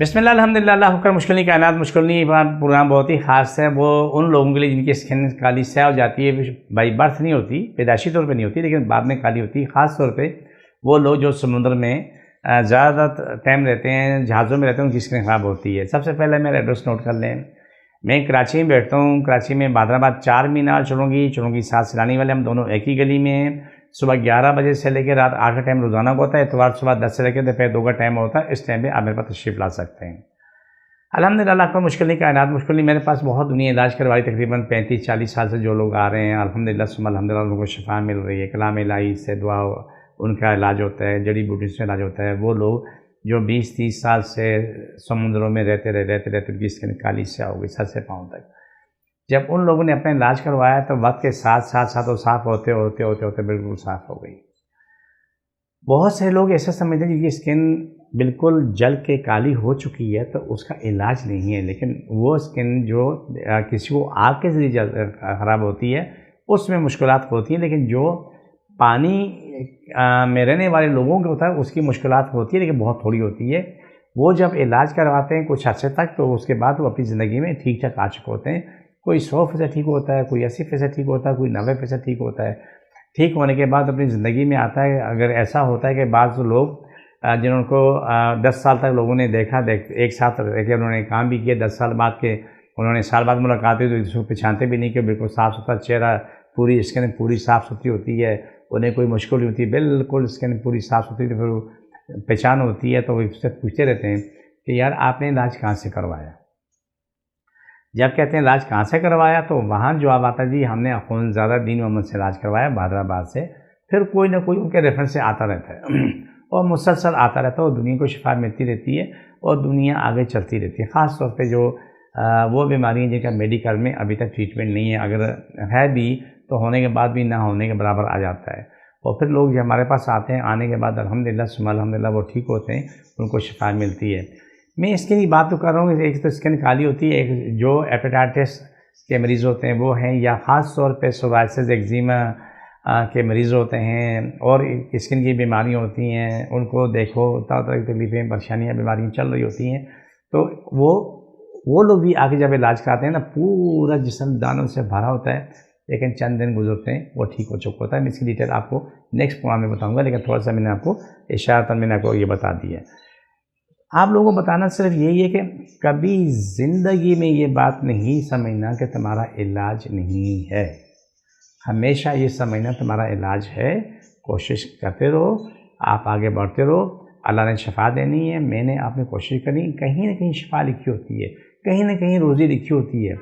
بسم اللہ الحمدللہ اللہ اکبر. مشکل نہیں کائنات مشکل نہیں پروگرام بہت ہی خاص ہے. وہ ان لوگوں کے لیے جن کی اسکن کالی سیاہ ہو جاتی ہے، بائی برتھ نہیں ہوتی، پیدائشی طور پہ نہیں ہوتی لیکن بعد میں کالی ہوتی ہے. خاص طور پہ وہ لوگ جو سمندر میں زیادہ ٹائم رہتے ہیں، جہازوں میں رہتے ہیں، ان کی اسکن خراب ہوتی ہے. سب سے پہلے میرا ایڈریس نوٹ کر لیں. میں کراچی میں بیٹھتا ہوں. کراچی میں بہادر آباد 4 مینار چڑھوں گی ساتھ سیلانی والے، ہم دونوں ایک ہی گلی میں ہیں. صبح 11 بجے سے لے کے رات 8 کا ٹائم روزانہ کو ہوتا ہے. اتوار صبح 10 سے لے کے دوپہر 2 کا ٹائم ہوتا ہے. اس ٹائم پہ آپ میرے پاس تشریف لا سکتے ہیں. الحمدللہ کوئی مشکل نہیں کائنات مشکل نہیں. میرے پاس بہت دنیا علاج کروائی، تقریباً 35-40 سال سے جو لوگ آ رہے ہیں الحمدللہ ثم الحمدللہ ان کو شفا مل رہی ہے. کلام الہی سے دعا ان کا علاج ہوتا ہے، جڑی بوٹی سے علاج ہوتا ہے. وہ لوگ جو 20-30 سال سے سمندروں میں رہتے ان کی اسکن کالی سیاہ ہو گئی سر سے پاؤں تک. جب ان لوگوں نے اپنا علاج کروایا تو وقت کے ساتھ وہ صاف ہوتے بالکل صاف ہو گئی. بہت سے لوگ ایسا سمجھتے ہیں کہ اسکن بالکل جل کے کالی ہو چکی ہے تو اس کا علاج نہیں ہے، لیکن وہ اسکن جو کسی کو آگ کے ذریعے خراب ہوتی ہے اس میں مشکلات ہوتی ہیں، لیکن جو پانی میں رہنے والے لوگوں کا ہوتا ہے اس کی مشکلات ہوتی ہے لیکن بہت تھوڑی ہوتی ہے. وہ جب علاج کرواتے ہیں کچھ عرصے تک تو اس کے بعد وہ اپنی زندگی میں ٹھیک ٹھاک آ چکے ہوتے ہیں. کوئی 100% ٹھیک ہوتا ہے، کوئی 80% ٹھیک ہوتا ہے، کوئی 90% ٹھیک ہوتا ہے. ٹھیک ہونے کے بعد اپنی زندگی میں آتا ہے. اگر ایسا ہوتا ہے کہ بعض لوگ جنہوں کو 10 سال تک لوگوں نے دیکھا ایک ساتھ رہ کے انہوں نے کام بھی کیا، 10 سال بعد کے انہوں نے سال بعد ملاقات ہوئی تو اس کو پہچانتے بھی نہیں کہ بالکل صاف ستھرا چہرہ، پوری اسکن پوری صاف ستھری ہوتی ہے، انہیں کوئی مشکل نہیں ہوتی، بالکل اسکن پوری صاف ستھری. تو پھر پہچان ہوتی ہے تو وہ اس سے پوچھتے رہتے ہیں کہ یار آپ نے علاج کہاں سے کروایا. جب کہتے ہیں علاج کہاں سے کروایا تو وہاں جواب آتا ہے جی ہم نے اخوندزادہ دین محمد سے علاج کروایا بہادر آباد سے. پھر کوئی نہ کوئی ان کے ریفرنس سے آتا رہتا ہے اور مسلسل آتا رہتا ہے اور دنیا کو شفا ملتی رہتی ہے اور دنیا آگے چلتی رہتی ہے. خاص طور پہ جو وہ بیماری ہیں جن کا میڈیکل میں ابھی تک ٹریٹمنٹ نہیں ہے، اگر ہے بھی تو ہونے کے بعد بھی نہ ہونے کے برابر آ جاتا ہے. اور پھر لوگ جو ہمارے پاس آتے ہیں آنے کے بعد الحمدللہ ثم الحمدللہ وہ ٹھیک ہوتے ہیں، ان کو شفا ملتی ہے. میں اس کی بات تو کر رہا ہوں کہ ایک تو اسکن کالی ہوتی ہے، ایک جو ایپیٹائٹس کے مریض ہوتے ہیں وہ ہیں، یا خاص طور پہ سورائسس ایگزیما کے مریض ہوتے ہیں اور اسکن کی بیماریاں ہوتی ہیں. ان کو دیکھو طرح کی تکلیفیں پریشانیاں بیماریاں چل رہی ہوتی ہیں تو وہ لوگ بھی آگے جب علاج کراتے ہیں نا پورا جسم دانوں سے بھرا ہوتا ہے لیکن چند دن گزرتے ہیں وہ ٹھیک ہو چکا ہوتا ہے. میں اس کی ڈیٹیل آپ کو نیکسٹ پروگرام میں بتاؤں گا، لیکن تھوڑا سا میں نے آپ کو اشارتاً میں نے آپ کو یہ بتا دی ہے. آپ لوگوں کو بتانا صرف یہی ہے کہ کبھی زندگی میں یہ بات نہیں سمجھنا کہ تمہارا علاج نہیں ہے. ہمیشہ یہ سمجھنا تمہارا علاج ہے. کوشش کرتے رہو، آپ آگے بڑھتے رہو. اللہ نے شفا دینی ہے، میں نے آپ نے کوشش کرنی. کہیں نہ کہیں شفا لکھی ہوتی ہے، کہیں نہ کہیں روزی لکھی ہوتی ہے.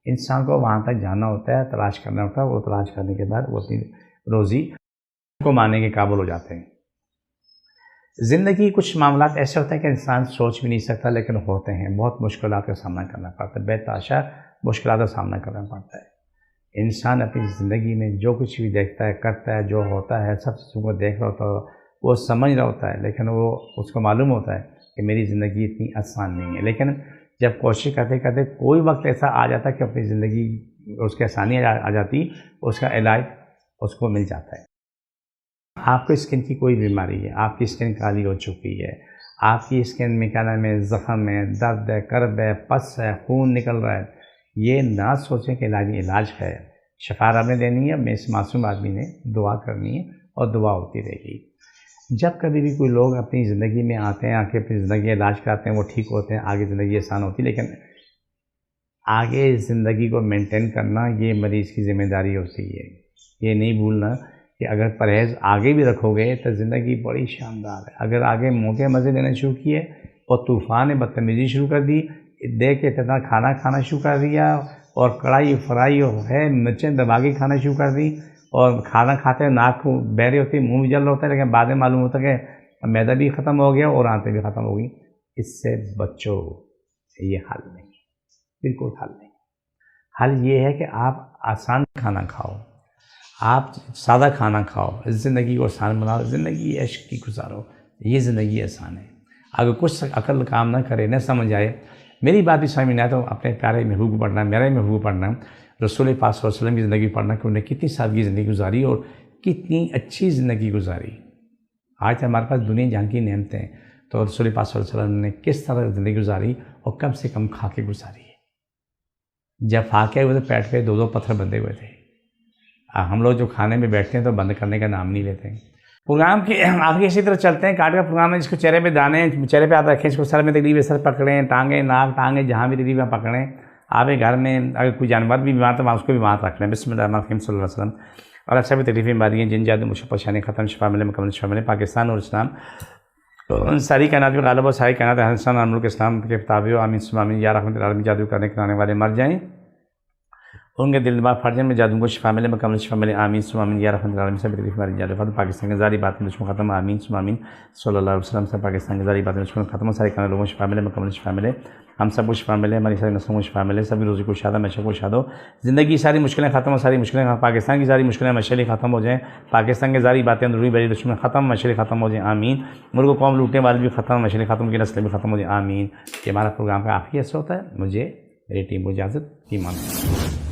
انسان کو وہاں تک جانا ہوتا ہے، تلاش کرنا ہوتا ہے. وہ تلاش کرنے کے بعد وہ اپنی روزی کو ماننے کے قابل ہو جاتے ہیں. زندگی کچھ معاملات ایسے ہوتے ہیں کہ انسان سوچ بھی نہیں سکتا لیکن ہوتے ہیں. بہت مشکلات کا سامنا کرنا پڑتا ہے، بے تحاشا مشکلات کا سامنا کرنا پڑتا ہے. انسان اپنی زندگی میں جو کچھ بھی دیکھتا ہے کرتا ہے، جو ہوتا ہے سب چیزوں کو دیکھ رہا ہوتا ہے، وہ سمجھ رہا ہوتا ہے، لیکن وہ اس کو معلوم ہوتا ہے کہ میری زندگی اتنی آسان نہیں ہے. لیکن جب کوشش کرتے کرتے کوئی وقت ایسا آ جاتا ہے کہ اپنی زندگی اس کی آسانی آ جاتی، اس کا علاج اس کو مل جاتا ہے. آپ کو اسکن کی کوئی بیماری ہے، آپ کی اسکن کالی ہو چکی ہے، آپ کی اسکن میں کیا نام ہے زخم ہے، درد ہے، کرب ہے، پس ہے، خون نکل رہا ہے، یہ نہ سوچیں کہ علاج ہے. شفا رب نے دینی ہے. میں اس معصوم آدمی نے دعا کرنی ہے اور دعا ہوتی رہے گی. جب کبھی بھی کوئی لوگ اپنی زندگی میں آتے ہیں، آ کے اپنی زندگی علاج کراتے ہیں، وہ ٹھیک ہوتے ہیں، آگے زندگی آسان ہوتی ہے. لیکن آگے زندگی کو مینٹین کرنا یہ مریض کی ذمہ داری ہوتی ہے. یہ نہیں بھولنا کہ اگر پرہیز آگے بھی رکھو گے تو زندگی بڑی شاندار ہے. اگر آگے موقع مزے لینا شروع کیے اور طوفان بدتمیزی شروع کر دی، دیکھ کے اتنا کھانا کھانا شروع کر دیا اور کڑھائی فرائی ہے مرچیں دبا کے کھانا شروع کر دی اور کھانا کھاتے ناک بہرے ہوتی، منہ بھی جل رہا ہوتا ہے، لیکن بعد میں معلوم ہوتا ہے کہ معدہ بھی ختم ہو گیا اور آنتیں بھی ختم ہو گئی. اس سے بچو. یہ حل نہیں، بالکل حل نہیں. حل یہ ہے کہ آپ آسان کھانا کھاؤ، آپ سادہ کھانا کھاؤ، زندگی کو آسان بناؤ، زندگی عشق کی گزارو. یہ زندگی آسان ہے. اگر کچھ عقل کام نہ کرے، نہ سمجھ آئے، میری بات بھی سمجھ میں آئے تو اپنے پیارے محبوب کو پڑھنا، میرے محبوب پڑھنا، رسول پاک صلی اللہ علیہ وسلم کی زندگی پڑھنا کہ انہیں کتنی سادگی زندگی گزاری اور کتنی اچھی زندگی گزاری. آج ہمارے پاس دنیا جہاں کی نعمتیں ہیں. تو رسول پاک صلی اللہ علیہ وسلم نے کس طرح زندگی گزاری اور کم سے کم کھا کے گزاری ہے۔ جب فاقے ہوئے تو پیٹ پہ 2 پتھر بندھے ہوئے تھے۔ ہم لوگ جو کھانے میں بیٹھتے ہیں تو بند کرنے کا نام نہیں لیتے ہیں۔ پروگرام کے آگے اسی طرح چلتے ہیں، کاٹ کا پروگرام ہے، جس کو چہرے پہ دانے، چہرے پہ ہاتھ رکھیں، اس کو سر میں تکلیف ہے سر پکڑیں، ٹانگیں ناک ٹانگیں جہاں بھی تکلیف ہے پکڑیں۔ آپ گھر میں اگر کوئی جانور بھی بیمار تو وہاں اس کو بھی وہاں رکھ لیں، بسم اللہ الرحمن الرحیم صلی اللہ علیہ وسلم۔ اور اچھا بھی تکلیفیں بیماریاں جن جادو مشکل پریشانی ختم، شفا ملے، مکمل شفا ملے۔ پاکستان اور اسلام ساری کائنات میں غالب اور ساری کائنات ہندوستان اور ملک اسلام کے تابع آمین ثم آمین۔ یا رحمت العالمین، جادو کرنے کرانے والے مر جائیں، ان کے دل دماغ پھٹ جائیں میں جادو کو شفا ملے، مکمل شفا ملے، آمین ثم آمین۔ یا رحمت العالمین، سب تکلیف ہماری جادو ختم، پاکستان کے ظاہری بات میں دشمن ختم، آمین ثم آمین صلی اللہ علیہ وسلم۔ سے پاکستان کے ظاہری بات میں دشمن ختم، سارے کائنات لوگوں کو شفا ملے، مکمل شفا ملے، ہم سب کو شفا ملے، ہماری ساری نسلوں کو شفا ملے، سبھی روزی کو شاد، ہمیشہ کو شاد ہو، زندگی کی ساری مشکلیں ختم ہو، ساری مشکلیں پاکستان کی ساری مشکلیں مشکلیں ختم ہو جائیں، پاکستان کی ساری باتیں اندرونی بڑی دشمن ختم، مشکلیں ختم ہو جائیں، آمین۔ ملک و قوم لوٹنے والے بھی ختم، مشکلیں ختم کی نسلیں بھی ختم ہو جائیں، آمین۔ یہ ہمارا پروگرام کا آخری حصہ ہوتا ہے، مجھے میری ٹیم کو اجازت، ایمان۔